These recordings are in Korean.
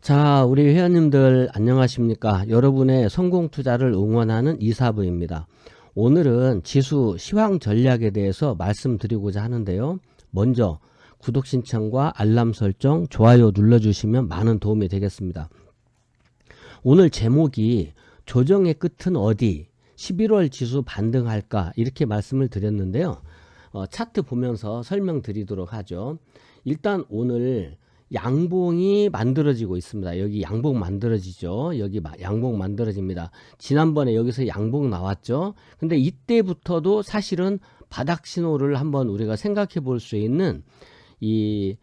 자, 우리 회원님들 안녕하십니까? 여러분의 성공 투자를 응원하는 이사부입니다. 오늘은 지수 시황 전략에 대해서 말씀드리고자 하는데요. 먼저 구독 신청과 알람 설정, 좋아요 눌러주시면 많은 도움이 되겠습니다. 오늘 제목이 조정의 끝은 어디? 11월 지수 반등할까? 이렇게 말씀을 드렸는데요. 차트 보면서 설명드리도록 하죠. 일단 오늘 양봉이 만들어지고 있습니다. 여기 양봉 만들어지죠. 여기 양봉 만들어집니다. 지난번에 여기서 양봉 나왔죠. 근데 이때부터도 사실은 바닥 신호를 한번 우리가 생각해 볼 수 있는 이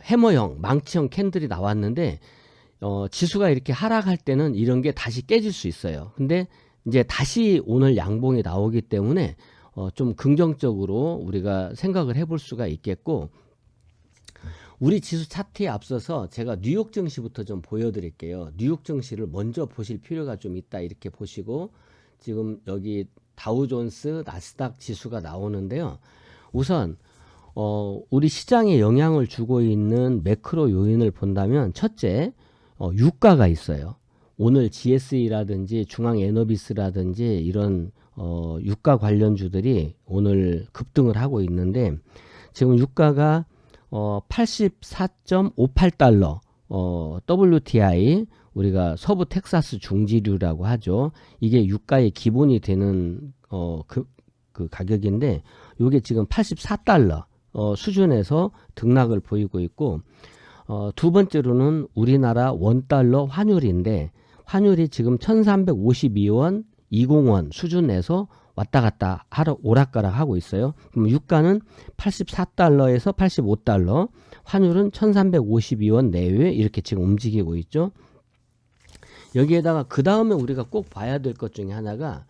해머형, 망치형 캔들이 나왔는데 지수가 이렇게 하락할 때는 이런 게 다시 깨질 수 있어요. 근데 이제 다시 오늘 양봉이 나오기 때문에 좀 긍정적으로 우리가 생각을 해볼 수가 있겠고, 우리 지수 차트에 앞서서 제가 뉴욕 증시부터 좀 보여드릴게요. 뉴욕 증시를 먼저 보실 필요가 좀 있다 이렇게 보시고, 지금 여기 다우존스, 나스닥 지수가 나오는데요. 우선 우리 시장에 영향을 주고 있는 매크로 요인을 본다면 첫째, 유가가 있어요. 오늘 GSE라든지 중앙에너비스라든지 이런 유가 관련주들이 오늘 급등을 하고 있는데, 지금 유가가 84.58달러, WTI, 우리가 서부 텍사스 중지류라고 하죠. 이게 유가의 기본이 되는 그 가격인데, 이게 지금 84달러 수준에서 등락을 보이고 있고, 두 번째로는 우리나라 원달러 환율인데, 환율이 지금 1352원, 20원 수준에서 왔다 갔다 오락가락 하고 있어요. 그럼 유가는 84달러에서 85달러, 환율은 1352원 내외 이렇게 지금 움직이고 있죠. 여기에다가 그 다음에 우리가 꼭 봐야 될 것 중에 하나가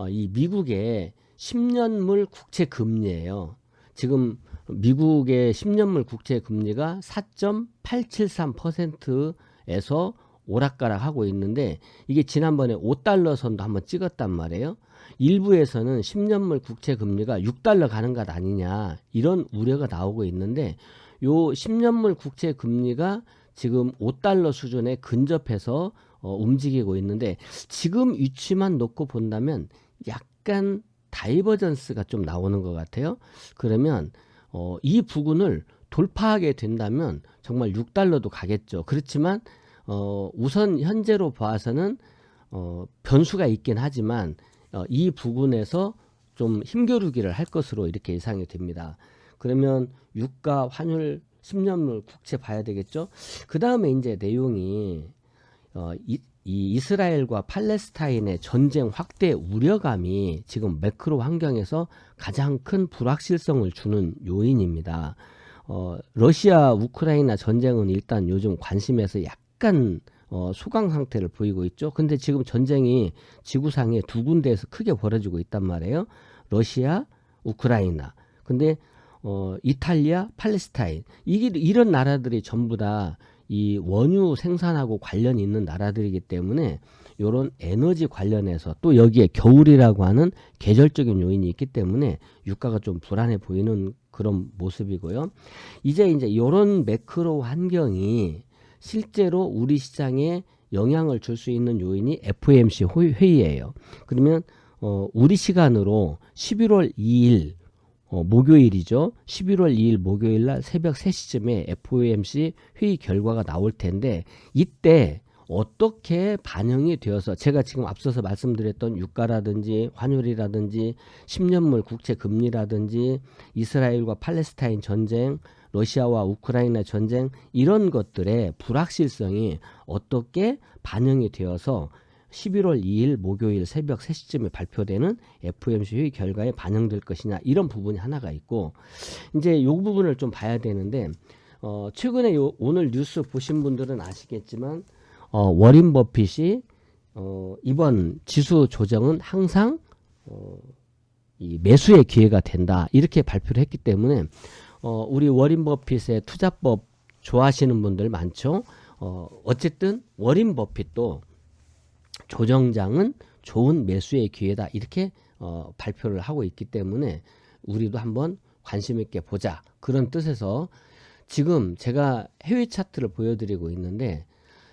이 미국의 10년물 국채 금리예요. 지금 미국의 10년물 국채 금리가 4.873%에서 오락가락 하고 있는데, 이게 지난번에 5달러 선도 한번 찍었단 말이에요. 일부에서는 10년물 국채 금리가 6달러 가는 것 아니냐 이런 우려가 나오고 있는데, 요 10년물 국채 금리가 지금 5달러 수준에 근접해서 움직이고 있는데, 지금 위치만 놓고 본다면 약간 다이버전스가 좀 나오는 것 같아요. 그러면 이 부근을 돌파하게 된다면 정말 6달러도 가겠죠. 그렇지만 우선 현재로 봐서는 변수가 있긴 하지만 이 부분에서 좀 힘겨루기를 할 것으로 이렇게 예상이 됩니다. 그러면 유가, 환율, 10년물 국채 봐야 되겠죠. 그 다음에 이제 내용이 이 이스라엘과 팔레스타인의 전쟁 확대 우려감이 지금 매크로 환경에서 가장 큰 불확실성을 주는 요인입니다. 러시아 우크라이나 전쟁은 일단 요즘 관심에서 약간 소강 상태를 보이고 있죠. 근데 지금 전쟁이 지구상에 두 군데에서 크게 벌어지고 있단 말이에요. 러시아, 우크라이나. 근데 이탈리아, 팔레스타인. 이런 나라들이 전부 다 이 원유 생산하고 관련이 있는 나라들이기 때문에 이런 에너지 관련해서, 또 여기에 겨울이라고 하는 계절적인 요인이 있기 때문에 유가가 좀 불안해 보이는 그런 모습이고요. 이제 이런 매크로 환경이 실제로 우리 시장에 영향을 줄 수 있는 요인이 FOMC 회의예요. 그러면 우리 시간으로 11월 2일 목요일이죠. 11월 2일 목요일 날 새벽 3시쯤에 FOMC 회의 결과가 나올 텐데, 이때 어떻게 반영이 되어서, 제가 지금 앞서서 말씀드렸던 유가라든지 환율이라든지 10년물 국채 금리라든지 이스라엘과 팔레스타인 전쟁, 러시아와 우크라이나 전쟁, 이런 것들의 불확실성이 어떻게 반영이 되어서 11월 2일 목요일 새벽 3시쯤에 발표되는 FOMC 회의 결과에 반영될 것이냐, 이런 부분이 하나가 있고, 이제 이 부분을 좀 봐야 되는데, 최근에 오늘 뉴스 보신 분들은 아시겠지만 워린 버핏이 이번 지수 조정은 항상 이 매수의 기회가 된다 이렇게 발표를 했기 때문에 우리 워린 버핏의 투자법 좋아하시는 분들 많죠. 어쨌든 워린 버핏도 조정장은 좋은 매수의 기회다 이렇게 발표를 하고 있기 때문에 우리도 한번 관심 있게 보자, 그런 뜻에서 지금 제가 해외 차트를 보여드리고 있는데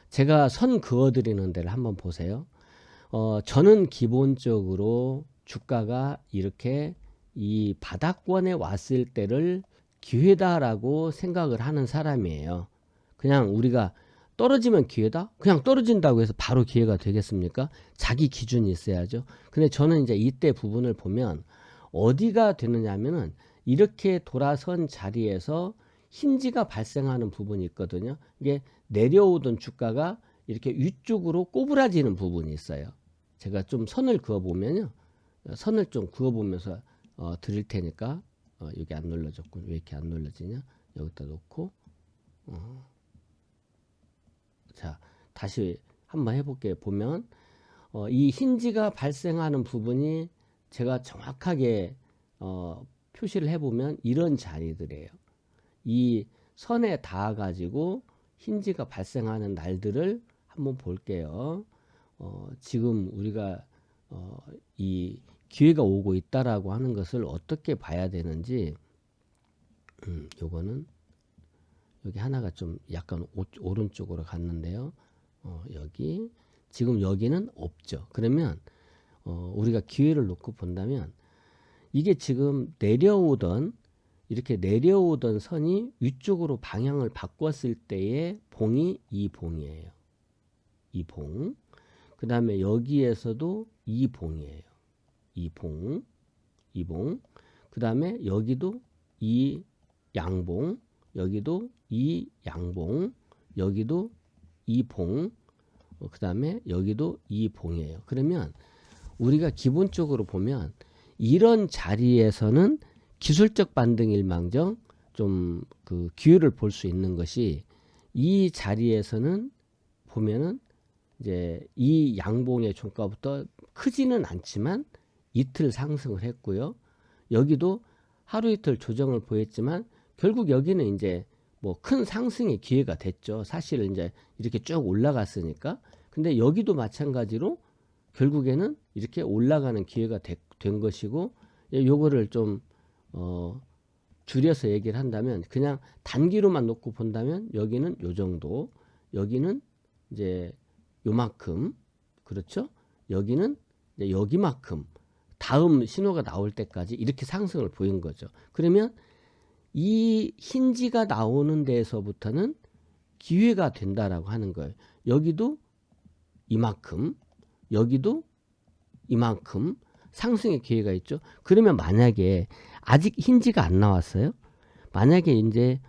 제가 선 그어드리는 데를 한번 보세요. 저는 기본적으로 주가가 이렇게 이 바닥권에 왔을 때를 기회다라고 생각을 하는 사람이에요. 그냥 우리가 떨어지면 기회다? 그냥 떨어진다고 해서 바로 기회가 되겠습니까? 자기 기준이 있어야죠. 근데 저는 이제 이때 부분을 보면 어디가 되느냐 하면은 이렇게 돌아선 자리에서 힌지가 발생하는 부분이 있거든요. 이게 내려오던 주가가 이렇게 위쪽으로 꼬부라지는 부분이 있어요. 제가 좀 선을 그어보면요. 선을 좀 그어보면서 드릴 테니까 여기 안 눌러졌군. 왜 이렇게 안 눌러지냐? 여기다 놓고 자 다시 한번 해볼게요. 보면 이 힌지가 발생하는 부분이 제가 정확하게 표시를 해보면 이런 자리들이에요. 이 선에 닿아 가지고 힌지가 발생하는 날들을 한번 볼게요. 지금 우리가 이 기회가 오고 있다라고 하는 것을 어떻게 봐야 되는지 요거는 여기 하나가 좀 약간 오른쪽으로 갔는데요. 여기 지금 여기는 없죠. 그러면 우리가 기회를 놓고 본다면 이게 지금 내려오던 이렇게 내려오던 선이 위쪽으로 방향을 바꿨을 때의 봉이 이 봉이에요. 이 봉. 그 다음에 여기에서도 이 봉이에요. 이 봉. 이 봉. 그 다음에 여기도 이 양봉. 여기도 이 양봉. 여기도 이 봉. 그 다음에 여기도 이 봉이에요. 그러면 우리가 기본적으로 보면 이런 자리에서는 기술적 반등일망정 좀 그 기회를 볼 수 있는 것이 이 자리에서는 보면은 이제 이 양봉의 종가부터 크지는 않지만 이틀 상승을 했고요. 여기도 하루 이틀 조정을 보였지만 결국 여기는 이제 뭐 큰 상승의 기회가 됐죠. 사실 이제 이렇게 쭉 올라갔으니까. 근데 여기도 마찬가지로 결국에는 이렇게 올라가는 기회가 된 것이고 요거를 좀 줄여서 얘기를 한다면 그냥 단기로만 놓고 본다면 여기는 요 정도, 여기는 이제 요만큼, 그렇죠? 여기는 이제 여기만큼 다음 신호가 나올 때까지 이렇게 상승을 보인 거죠. 그러면 이 힌지가 나오는 데에서부터는 기회가 된다라고 하는 거예요. 여기도 이만큼, 여기도 이만큼 상승의 기회가 있죠. 그러면 만약에 아직 힌지가 안 나왔어요. 만약에 이제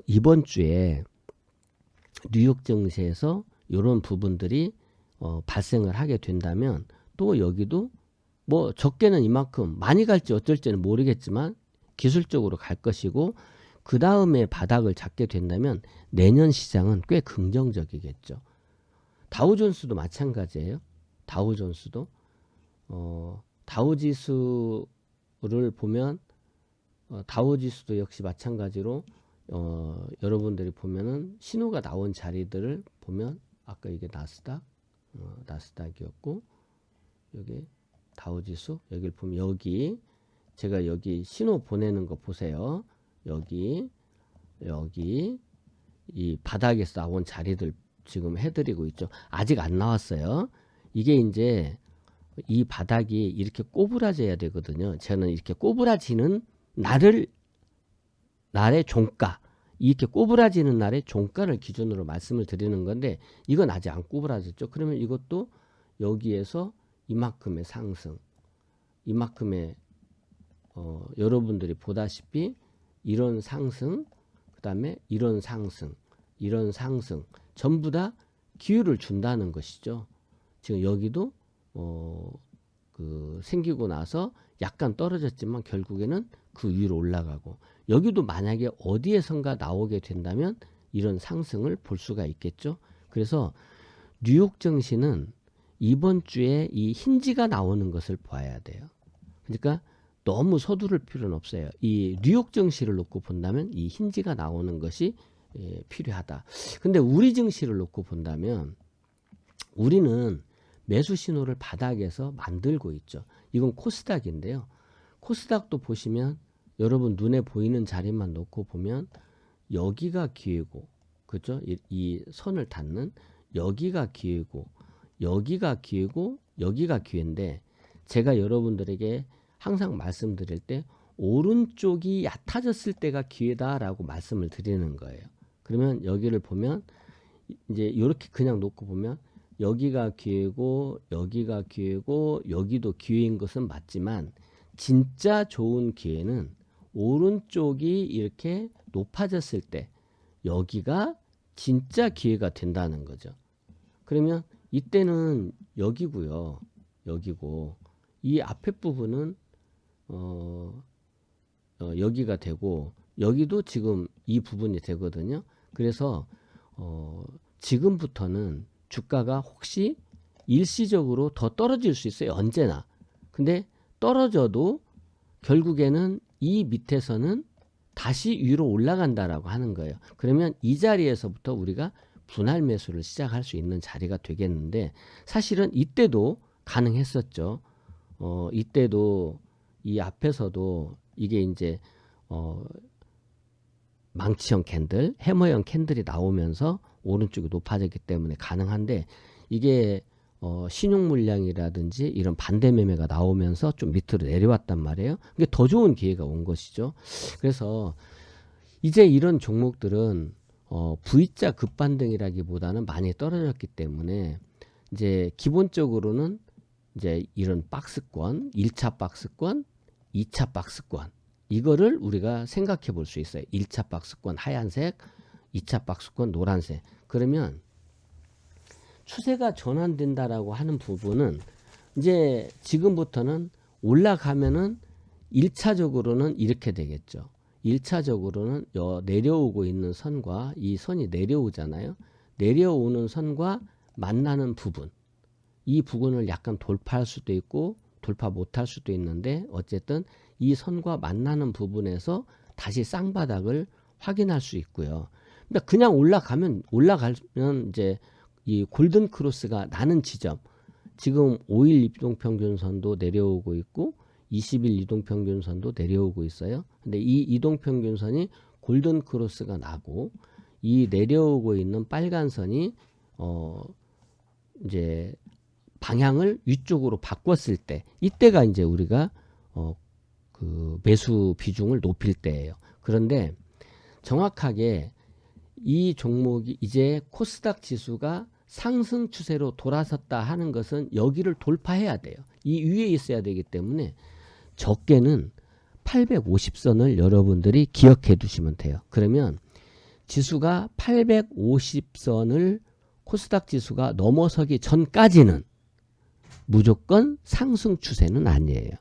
이번 주에 뉴욕 증시에서 이런 부분들이 발생을 하게 된다면 또 여기도 뭐 적게는 이만큼 많이 갈지 어쩔지는 모르겠지만 기술적으로 갈 것이고 그 다음에 바닥을 잡게 된다면 내년 시장은 꽤 긍정적이겠죠. 다우존스도 마찬가지예요. 다우존스도 다우지수를 보면 다우지수도 역시 마찬가지로 여러분들이 보면은 신호가 나온 자리들을 보면 아까 이게 나스닥이었고 여기 다우지수 여기를 보면 여기 제가 여기 신호 보내는 거 보세요. 여기 이 바닥에서 나온 자리들 지금 해드리고 있죠. 아직 안 나왔어요. 이게 이제 이 바닥이 이렇게 꼬부라져야 되거든요. 저는 이렇게 꼬부라지는 날의 종가, 이렇게 꼬부라지는 날의 종가를 기준으로 말씀을 드리는 건데 이건 아직 안 꼬부라졌죠. 그러면 이것도 여기에서 이만큼의 상승, 이만큼의 여러분들이 보다시피 이런 상승, 그 다음에 이런 상승, 이런 상승 전부 다 기회를 준다는 것이죠. 지금 여기도 생기고 나서 약간 떨어졌지만 결국에는 그 위로 올라가고 여기도 만약에 어디에선가 나오게 된다면 이런 상승을 볼 수가 있겠죠. 그래서 뉴욕 증시는 이번 주에 이 힌지가 나오는 것을 봐야 돼요. 그러니까 너무 서두를 필요는 없어요. 이 뉴욕 증시를 놓고 본다면 이 힌지가 나오는 것이 필요하다. 근데 우리 증시를 놓고 본다면 우리는 매수 신호를 바닥에서 만들고 있죠. 이건 코스닥인데요. 코스닥도 보시면 여러분 눈에 보이는 자리만 놓고 보면 여기가 기회고, 그죠? 이 선을 닿는 여기가 기회고, 여기가 기회고, 여기가 기회인데, 제가 여러분들에게 항상 말씀드릴 때 오른쪽이 얕아졌을 때가 기회다라고 말씀을 드리는 거예요. 그러면 여기를 보면 이제 이렇게 그냥 놓고 보면 여기가 기회고, 여기가 기회고, 여기도 기회인 것은 맞지만, 진짜 좋은 기회는 오른쪽이 이렇게 높아졌을 때 여기가 진짜 기회가 된다는 거죠. 그러면 이때는 여기고요. 여기고 이 앞에 부분은 여기가 되고 여기도 지금 이 부분이 되거든요. 그래서 지금부터는 주가가 혹시 일시적으로 더 떨어질 수 있어요. 언제나. 근데 떨어져도 결국에는 이 밑에서는 다시 위로 올라간다라고 하는 거예요. 그러면 이 자리에서부터 우리가 분할 매수를 시작할 수 있는 자리가 되겠는데, 사실은 이때도 가능했었죠. 이때도 이 앞에서도 이게 이제 망치형 캔들, 해머형 캔들이 나오면서 오른쪽이 높아졌기 때문에 가능한데, 이게 신용 물량이라든지 이런 반대 매매가 나오면서 좀 밑으로 내려왔단 말이에요. 이게 더 좋은 기회가 온 것이죠. 그래서 이제 이런 종목들은 V자 급반등이라기보다는 많이 떨어졌기 때문에 이제 기본적으로는 이제 이런 박스권, 1차 박스권, 2차 박스권, 이거를 우리가 생각해 볼 수 있어요. 1차 박스권 하얀색, 2차 박스권 노란색. 그러면 추세가 전환된다라고 하는 부분은 이제 지금부터는 올라가면은 1차적으로는 이렇게 되겠죠. 1차적으로는 내려오고 있는 선과 이 선이 내려오잖아요. 내려오는 선과 만나는 부분, 이 부분을 약간 돌파할 수도 있고 돌파 못할 수도 있는데, 어쨌든 이 선과 만나는 부분에서 다시 쌍바닥을 확인할 수 있고요. 그러니까 그냥 올라가면 이제 이 골든 크로스가 나는 지점, 지금 5일 이동평균선도 내려오고 있고 20일 이동평균선도 내려오고 있어요. 근데 이 이동평균선이 골든 크로스가 나고, 이 내려오고 있는 빨간 선이 이제 방향을 위쪽으로 바꿨을 때, 이때가 이제 우리가 그 매수 비중을 높일 때예요. 그런데 정확하게 이 종목이 이제 코스닥 지수가 상승 추세로 돌아섰다 하는 것은 여기를 돌파해야 돼요. 이 위에 있어야 되기 때문에 적게는 850선을 여러분들이 기억해 두시면 돼요. 그러면 지수가 850선을 코스닥 지수가 넘어서기 전까지는 무조건 상승 추세는 아니에요.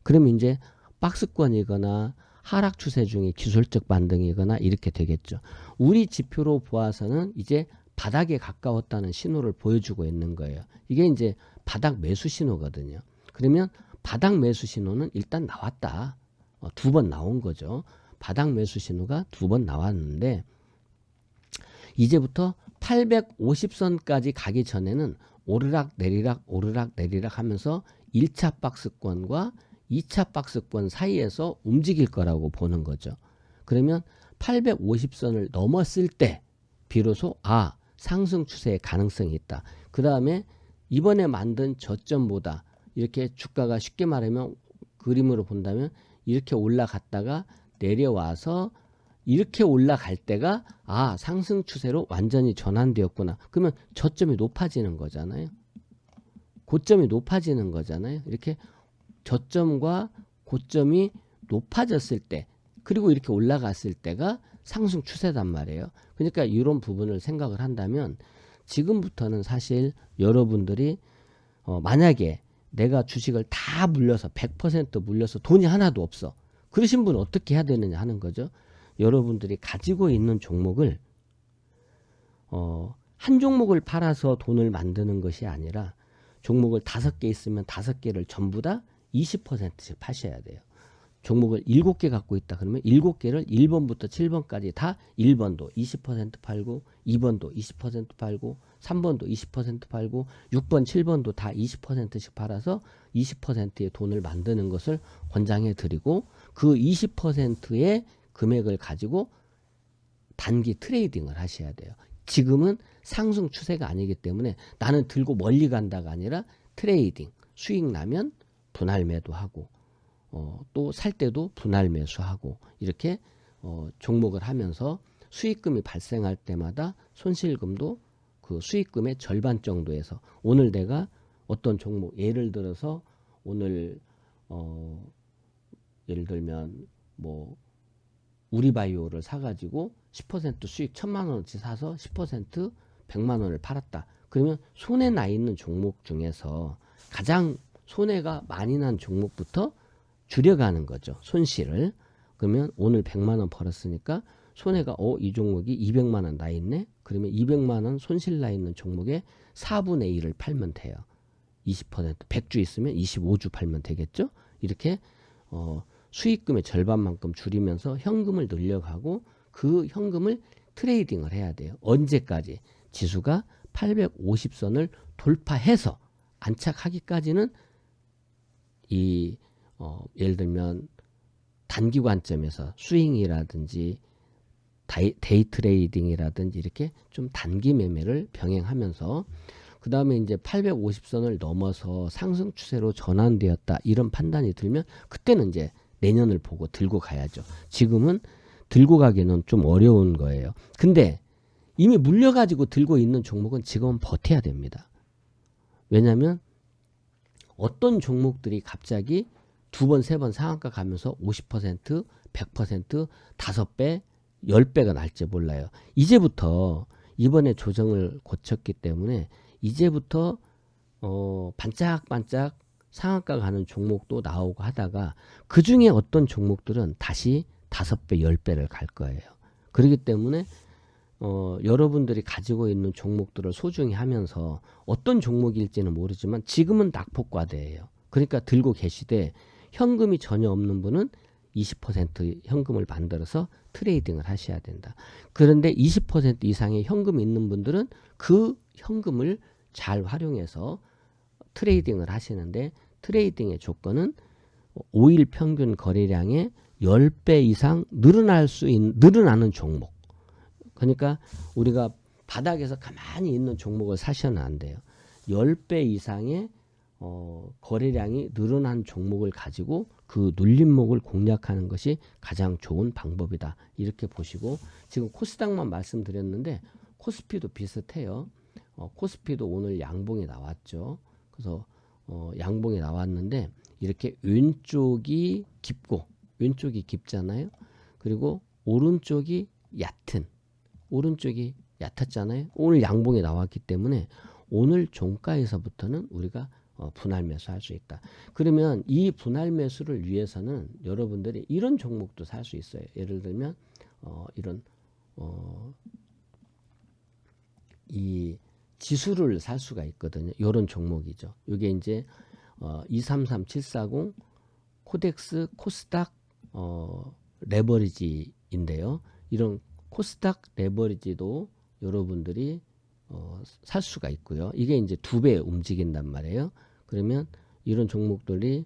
그러면 이제 박스권이거나 하락 추세 중에 기술적 반등이거나 이렇게 되겠죠. 우리 지표로 보아서는 이제 바닥에 가까웠다는 신호를 보여주고 있는 거예요. 이게 이제 바닥 매수 신호거든요. 그러면 바닥 매수 신호는 일단 나왔다. 2번 나온 거죠. 바닥 매수 신호가 2번 나왔는데, 이제부터 850선까지 가기 전에는 오르락 내리락 오르락 내리락 하면서 1차 박스권과 2차 박스권 사이에서 움직일 거라고 보는 거죠. 그러면 850선을 넘었을 때 비로소 상승 추세의 가능성이 있다. 그 다음에 이번에 만든 저점보다 이렇게 주가가 쉽게 말하면 그림으로 본다면 이렇게 올라갔다가 내려와서 이렇게 올라갈 때가 상승 추세로 완전히 전환되었구나. 그러면 저점이 높아지는 거잖아요. 고점이 높아지는 거잖아요. 이렇게 저점과 고점이 높아졌을 때, 그리고 이렇게 올라갔을 때가 상승 추세단 말이에요. 그러니까 이런 부분을 생각을 한다면 지금부터는 사실 여러분들이 만약에 내가 주식을 다 물려서 100% 물려서 돈이 하나도 없어, 그러신 분은 어떻게 해야 되느냐 하는 거죠. 여러분들이 가지고 있는 종목을 한 종목을 팔아서 돈을 만드는 것이 아니라 종목을 5개 있으면 5개를 전부 다 20%씩 파셔야 돼요. 종목을 7개 갖고 있다 그러면 7개를 1번부터 7번까지 다 1번도 20% 팔고, 2번도 20% 팔고, 3번도 20% 팔고, 6번, 7번도 다 20%씩 팔아서 20%의 돈을 만드는 것을 권장해 드리고, 그 20%의 금액을 가지고 단기 트레이딩을 하셔야 돼요. 지금은 상승 추세가 아니기 때문에 나는 들고 멀리 간다가 아니라 트레이딩, 수익 나면 분할 매도하고 또 살 때도 분할 매수하고 이렇게 종목을 하면서 수익금이 발생할 때마다 손실금도 그 수익금의 절반 정도에서 오늘 내가 어떤 종목 예를 들어서 오늘 예를 들면 뭐 우리바이오를 사가지고 10% 수익 1,000만 원어치 사서 10% 100만 원을 팔았다. 그러면 손해 나 있는 종목 중에서 가장 손해가 많이 난 종목부터 줄여가는 거죠. 손실을. 그러면 오늘 100만 원 벌었으니까 손해가 이 종목이 200만 원 나 있네. 그러면 200만 원 손실 나 있는 종목의 4분의 1을 팔면 돼요. 20% 100주 있으면 25주 팔면 되겠죠. 이렇게 수익금의 절반만큼 줄이면서 현금을 늘려가고 그 현금을 트레이딩을 해야 돼요. 언제까지? 지수가 850선을 돌파해서 안착하기까지는 이 예를 들면 단기 관점에서 스윙이라든지 데이 트레이딩이라든지 이렇게 좀 단기 매매를 병행하면서 그 다음에 이제 850선을 넘어서 상승 추세로 전환되었다 이런 판단이 들면 그때는 이제 내년을 보고 들고 가야죠. 지금은 들고 가기는 좀 어려운 거예요. 근데 이미 물려가지고 들고 있는 종목은 지금은 버텨야 됩니다. 왜냐하면 어떤 종목들이 갑자기 2번, 3번 상한가 가면서 50%, 100%, 5배, 10배가 날지 몰라요. 이제부터 이번에 조정을 거쳤기 때문에 이제부터 반짝반짝 상한가 가는 종목도 나오고 하다가 그 중에 어떤 종목들은 다시 5배, 10배를 갈 거예요. 그렇기 때문에 여러분들이 가지고 있는 종목들을 소중히 하면서 어떤 종목일지는 모르지만 지금은 낙폭과대예요. 그러니까 들고 계시되 현금이 전혀 없는 분은 20% 현금을 만들어서 트레이딩을 하셔야 된다. 그런데 20% 이상의 현금이 있는 분들은 그 현금을 잘 활용해서 트레이딩을 하시는데 트레이딩의 조건은 5일 평균 거래량의 10배 이상 늘어나는 종목. 그러니까 우리가 바닥에서 가만히 있는 종목을 사셔는 안 돼요. 10배 이상의 거래량이 늘어난 종목을 가지고 그 눌림목을 공략하는 것이 가장 좋은 방법이다. 이렇게 보시고 지금 코스닥만 말씀드렸는데 코스피도 비슷해요. 코스피도 오늘 양봉이 나왔죠. 그래서 양봉이 나왔는데 이렇게 왼쪽이 깊잖아요. 그리고 오른쪽이 얕았잖아요. 오늘 양봉이 나왔기 때문에 오늘 종가에서부터는 우리가 분할 매수할 수 있다. 그러면 이 분할 매수를 위해서는 여러분들이 이런 종목도 살 수 있어요. 예를 들면 이런 이 지수를 살 수가 있거든요. 이런 종목이죠. 이게 이제 233740 코덱스 코스닥 레버리지인데요. 이런 코스닥 레버리지도 여러분들이 살 수가 있고요. 이게 이제 2배 움직인단 말이에요. 그러면 이런 종목들이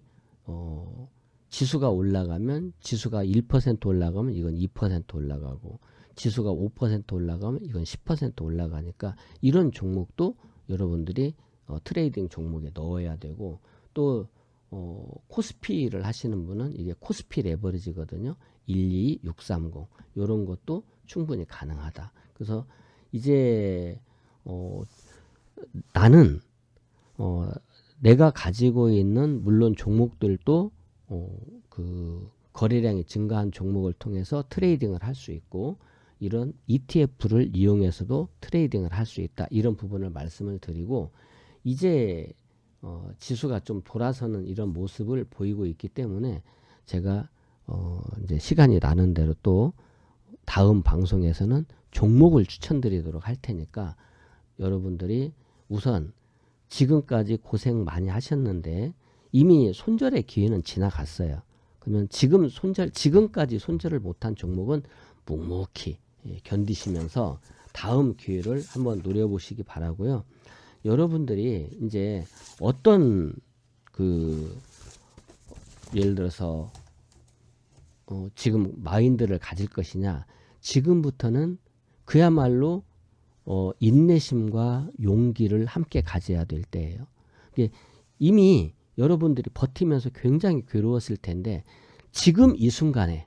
지수가 올라가면 지수가 1% 올라가면 이건 2% 올라가고 지수가 5% 올라가면 이건 10% 올라가니까 이런 종목도 여러분들이 트레이딩 종목에 넣어야 되고 또 코스피를 하시는 분은 이게 코스피 레버리지거든요. 12630 이런 것도 충분히 가능하다. 그래서 이제 나는 내가 가지고 있는 물론 종목들도 그 거래량이 증가한 종목을 통해서 트레이딩을 할 수 있고 이런 ETF를 이용해서도 트레이딩을 할 수 있다. 이런 부분을 말씀을 드리고 이제 지수가 좀 돌아서는 이런 모습을 보이고 있기 때문에 제가 이제 시간이 나는 대로 또 다음 방송에서는 종목을 추천드리도록 할 테니까 여러분들이 우선 지금까지 고생 많이 하셨는데 이미 손절의 기회는 지나갔어요. 그러면 지금까지 손절을 못한 종목은 묵묵히 견디시면서 다음 기회를 한번 노려보시기 바라고요. 여러분들이 이제 어떤 예를 들어서 지금 마인드를 가질 것이냐. 지금부터는 그야말로 인내심과 용기를 함께 가져야 될 때예요. 이미 여러분들이 버티면서 굉장히 괴로웠을 텐데 지금 이 순간에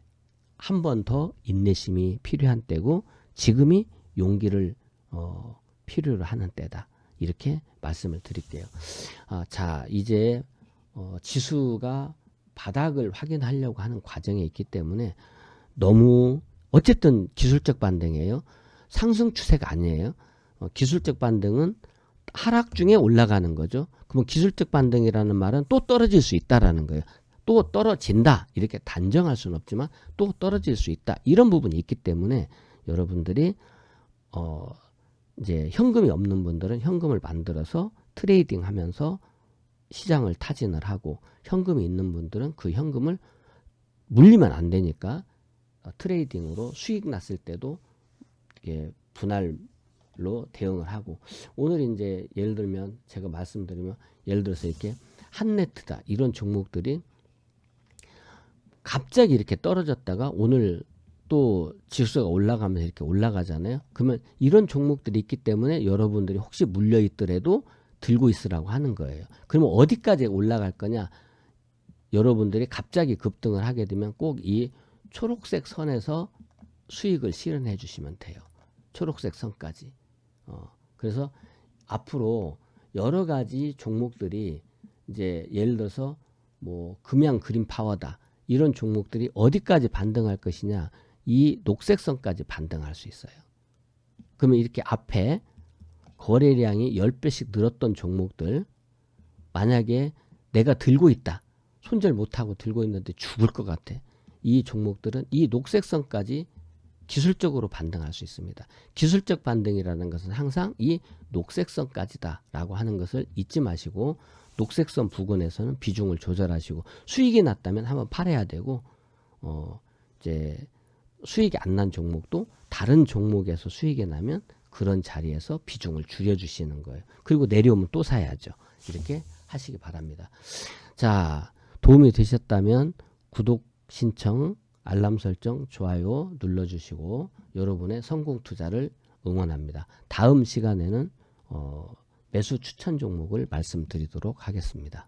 한 번 더 인내심이 필요한 때고 지금이 용기를 필요로 하는 때다. 이렇게 말씀을 드릴게요. 자, 이제 지수가 바닥을 확인하려고 하는 과정에 있기 때문에 너무 어쨌든 기술적 반등이에요. 상승 추세가 아니에요. 기술적 반등은 하락 중에 올라가는 거죠. 그럼 기술적 반등이라는 말은 또 떨어질 수 있다라는 거예요. 또 떨어진다 이렇게 단정할 수는 없지만 또 떨어질 수 있다 이런 부분이 있기 때문에 여러분들이 이제 현금이 없는 분들은 현금을 만들어서 트레이딩 하면서 시장을 타진을 하고 현금이 있는 분들은 그 현금을 물리면 안 되니까 트레이딩으로 수익 났을 때도 분할로 대응을 하고 오늘 이제 예를 들면 제가 말씀드리면 예를 들어서 이렇게 한네트다 이런 종목들이 갑자기 이렇게 떨어졌다가 오늘 또 지수가 올라가면서 이렇게 올라가잖아요. 그러면 이런 종목들이 있기 때문에 여러분들이 혹시 물려 있더라도 들고 있으라고 하는 거예요. 그러면 어디까지 올라갈 거냐? 여러분들이 갑자기 급등을 하게 되면 꼭 이 초록색 선에서 수익을 실현해 주시면 돼요. 초록색 선까지. 그래서 앞으로 여러 가지 종목들이 이제 예를 들어서 뭐 금양 그린 파워다. 이런 종목들이 어디까지 반등할 것이냐? 이 녹색 선까지 반등할 수 있어요. 그러면 이렇게 앞에 거래량이 10배씩 늘었던 종목들 만약에 내가 들고 있다. 손절 못하고 들고 있는데 죽을 것 같아. 이 종목들은 이 녹색 선까지 기술적으로 반등할 수 있습니다. 기술적 반등이라는 것은 항상 이 녹색 선까지다 라고 하는 것을 잊지 마시고 녹색선 부근에서는 비중을 조절하시고 수익이 났다면 한번 팔아야 되고 이제 수익이 안 난 종목도 다른 종목에서 수익이 나면 그런 자리에서 비중을 줄여주시는 거예요. 그리고 내려오면 또 사야죠. 이렇게 하시기 바랍니다. 자, 도움이 되셨다면 구독, 신청, 알람 설정, 좋아요 눌러주시고 여러분의 성공 투자를 응원합니다. 다음 시간에는 매수 추천 종목을 말씀드리도록 하겠습니다.